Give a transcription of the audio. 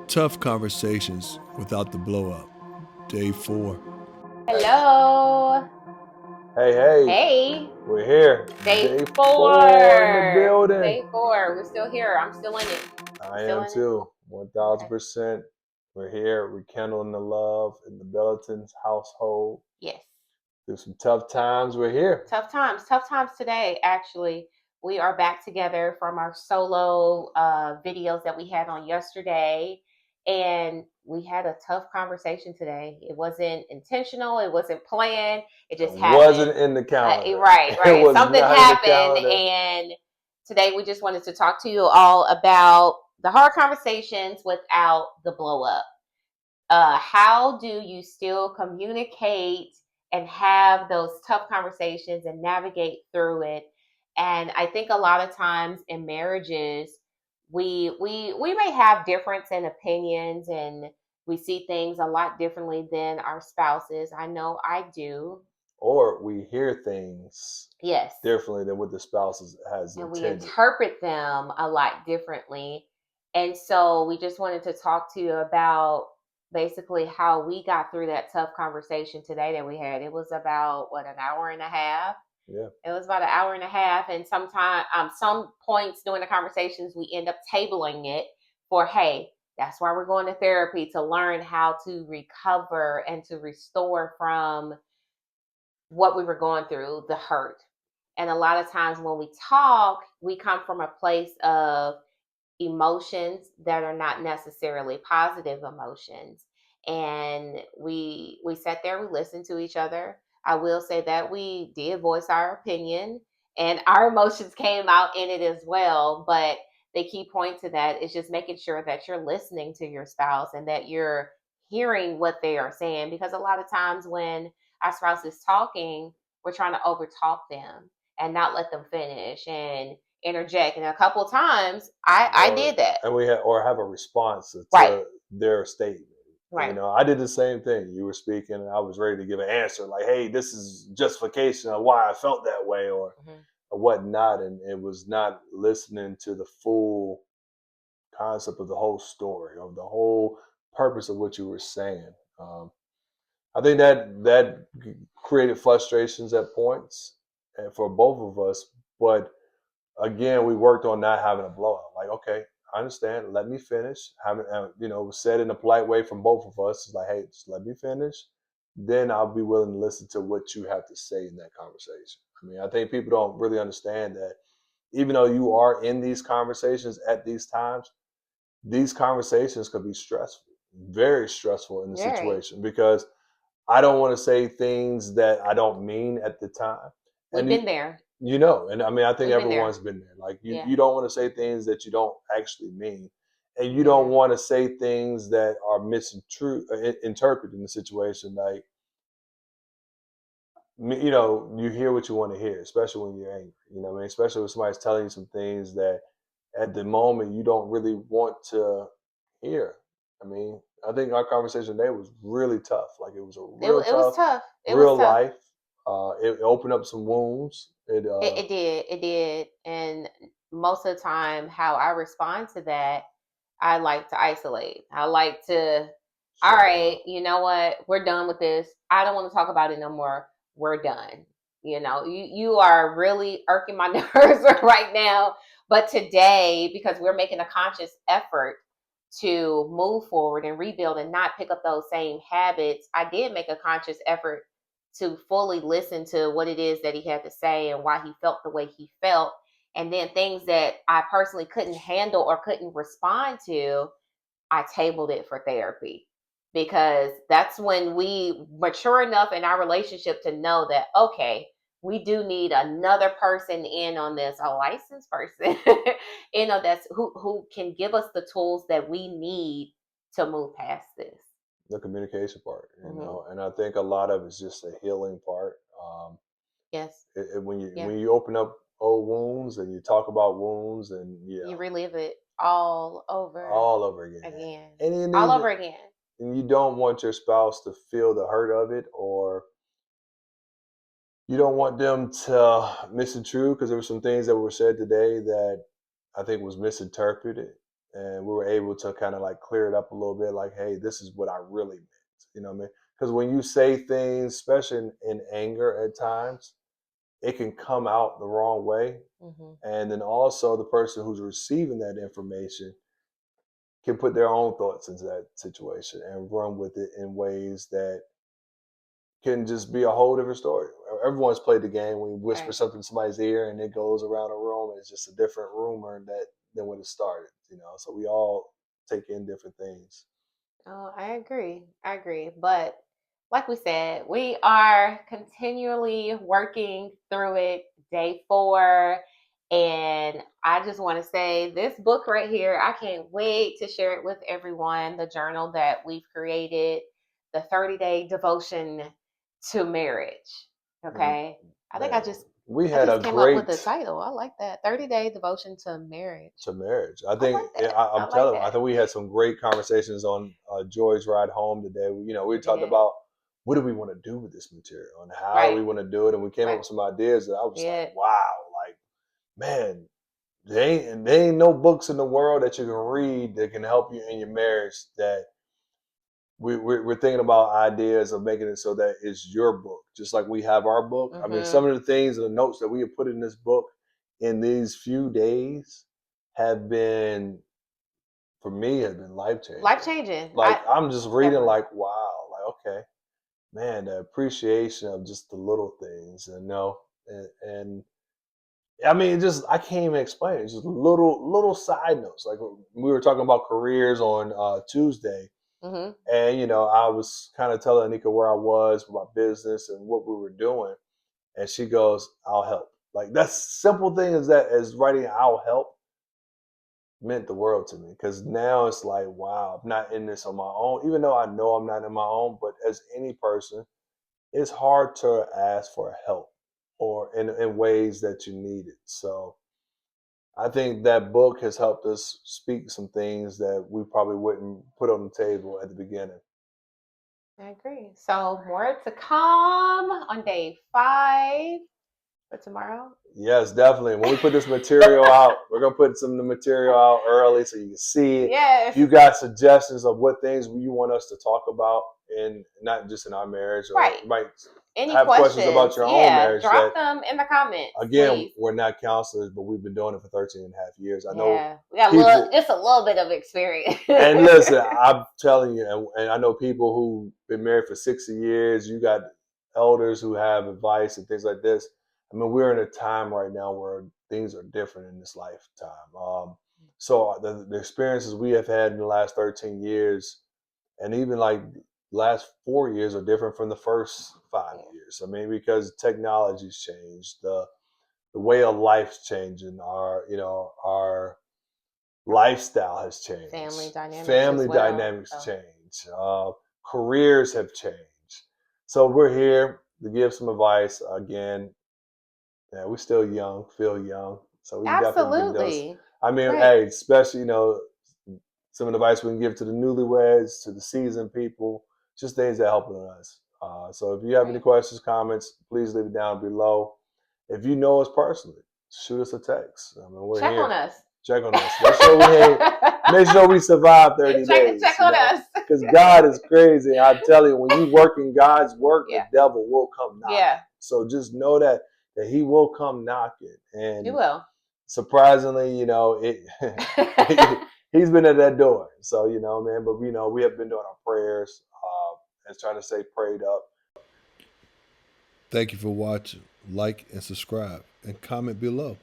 Tough conversations without the blow up. Day 4. Hello. Hey, hey, Hey. we're here. Day Day 4 in the four. building. Day four. We're still here. I'm still in it. You I still am in it? too. Okay. 1000%. We're here rekindling the love in the Bellatons household. Yes. Through some tough times, we're here. Tough times. Tough times today, actually. We are back together from our solo videos that we had on yesterday. And we had a tough conversation today. It wasn't intentional. It wasn't planned. It It just happened. wasn't in the calendar. Right, It right. was Something not in the happened, calendar. and today we just wanted to talk to you all about the hard conversations without the blow up. How do you still communicate and have those tough conversations and navigate through it? And I think a lot of times in marriages, we may have difference in opinions and we see things a lot differently than our spouses. I know I do. Or we hear things Yes. differently than what the spouse has And we intended. interpret them a lot differently. And so we just wanted to talk to you about basically how we got through that tough conversation today that we had. It was about an hour and a half. Yeah. It was about an hour and a half, and sometimes some points during the conversations we end up tabling it for, hey, that's why we're going to therapy, to learn how to recover and to restore from what we were going through, the hurt. And a lot of times when we talk, we come from a place of emotions that are not necessarily positive emotions. And we sat there, we listened to each other. I will say that we did voice our opinion and our emotions came out in it as well. But the key point to that is just making sure that you're listening to your spouse and that you're hearing what they are saying. Because a lot of times when our spouse is talking, we're trying to overtalk them and not let them finish and interject. And a couple of times I did that. And we have a response Right. to their statement. Right. I did the same thing. You were speaking, and I was ready to give an answer, like, "Hey, this is justification of why I felt that way, or whatnot." And it was not listening to the full concept of the whole story, of the whole purpose of what you were saying. I think that created frustrations at points for both of us, but again, we worked on not having a blowout. Like, okay, I understand. Let me finish. Having, said in a polite way from both of us. It's like, hey, just let me finish. Then I'll be willing to listen to what you have to say in that conversation. I mean, I think people don't really understand that even though you are in these conversations at these times, these conversations could be stressful, very stressful in the Very. situation, because I don't want to say things that I don't mean at the time. We've And been there. and I mean, I think We've been everyone's there. been there. Like, Yeah. you don't want to say things that you don't actually mean, and you Yeah. don't want to say things that are interpreted in the situation. Like, you hear what you want to hear, especially when you're angry. You know what I mean? Especially when somebody's telling you some things that at the moment you don't really want to hear. I mean, I think our conversation today was really tough. Like, it was a real It was tough, tough. It was real tough. life. It opened up some wounds. It did. It did. And most of the time, how I respond to that, I like to isolate. I like to, all shut right, down. you know what? We're done with this. I don't want to talk about it no more. We're done. You are really irking my nerves right now. But today, because we're making a conscious effort to move forward and rebuild and not pick up those same habits, I did make a conscious effort to fully listen to what it is that he had to say and why he felt the way he felt. And then things that I personally couldn't handle or couldn't respond to, I tabled it for therapy, because that's when we mature enough in our relationship to know that, okay, we do need another person in on this, a licensed person, that's who can give us the tools that we need to move past this. The communication part, Mm-hmm. and I think a lot of it's just a healing part. Yes. When you Yeah. open up old wounds and you talk about wounds, and You relive it all over all over again, again. and you All need, over again. and you don't want your spouse to feel the hurt of it, or you don't want them to misconstrue, because there were some things that were said today that I think was misinterpreted. and we were able to kind of like clear it up a little bit. Like, hey, this is what I really meant. You know what I mean? Because when you say things, especially in anger at times, it can come out the wrong way. Mm-hmm. And then also the person who's receiving that information can put their own thoughts into that situation and run with it in ways that can just be a whole different story. Everyone's played the game when you whisper something in somebody's ear and it goes around a room and it's just a different rumor than when it started, you know. So we all take in different things. Oh, I agree. But like we said, we are continually working through it, day 4. And I just want to say this book right here, I can't wait to share it with everyone. The journal that we've created, the 30-day devotion to marriage. Okay. I think I just came up with the title. I like that. 30-day devotion to marriage. I think I'm telling you, I think we had some great conversations on Joy's ride home today. You know, we talked about what do we want to do with this material and how do we want to do it, and we came up with some ideas that I was like, wow, like, man, there ain't no books in the world that you can read that can help you in your marriage that we're thinking about ideas of making it so that it's your book, just like we have our book. I mean, some of the things and the notes that we have put in this book in these few days have been, for me, has been life changing. Like I'm just reading, like, wow, like, okay, man, the appreciation of just the little things, and and I mean, just I can't even explain it. Just little side notes. Like we were talking about careers on Tuesday. Mm-hmm. And, you know, I was kind of telling Anika where I was with my business and what we were doing. And she goes, I'll help. Like that simple thing as writing I'll help meant the world to me. Because now it's like, wow, I'm not in this on my own. Even though I know I'm not in my own, but as any person, it's hard to ask for help or in ways that you need it. So I think that book has helped us speak some things that we probably wouldn't put on the table at the beginning. I agree. So more to come on day 5 for tomorrow. Yes, definitely. When we put this material out, we're gonna put some of the material out early so you can see it. Yes. If you got suggestions of what things you want us to talk about, and not just in our marriage, or you might have questions about your own marriage, drop them in the comments. Again, please. We're not counselors, but we've been doing it for 13 and a half years. I know we got just a little bit of experience. And listen, I'm telling you, and I know people who've been married for 60 years. You got elders who have advice and things like this. I mean, we're in a time right now where things are different in this lifetime. So the experiences we have had in the last 13 years, and even like last 4 years, are different from the first 5 years. I mean, because technology's changed, the way of life's changing, our lifestyle has changed. Family dynamics change. Careers have changed. So we're here to give some advice. Again, yeah, we're still young, feel young. So we definitely give those. I mean, hey, especially, some of the advice we can give to the newlyweds, to the seasoned people, just things that help us. So if you have any questions, comments, please leave it down below. If you know us personally, shoot us a text. I mean, we're here. Check on us. Make sure we survive 30 days. Check on us. Because God is crazy. I tell you, when you work in God's work, the devil will come knocking. So just know that he will come knocking. And he will. Surprisingly, he's been at that door. So, man, but we have been doing our prayers and trying to stay prayed up. Thank you for watching. Like and subscribe and comment below.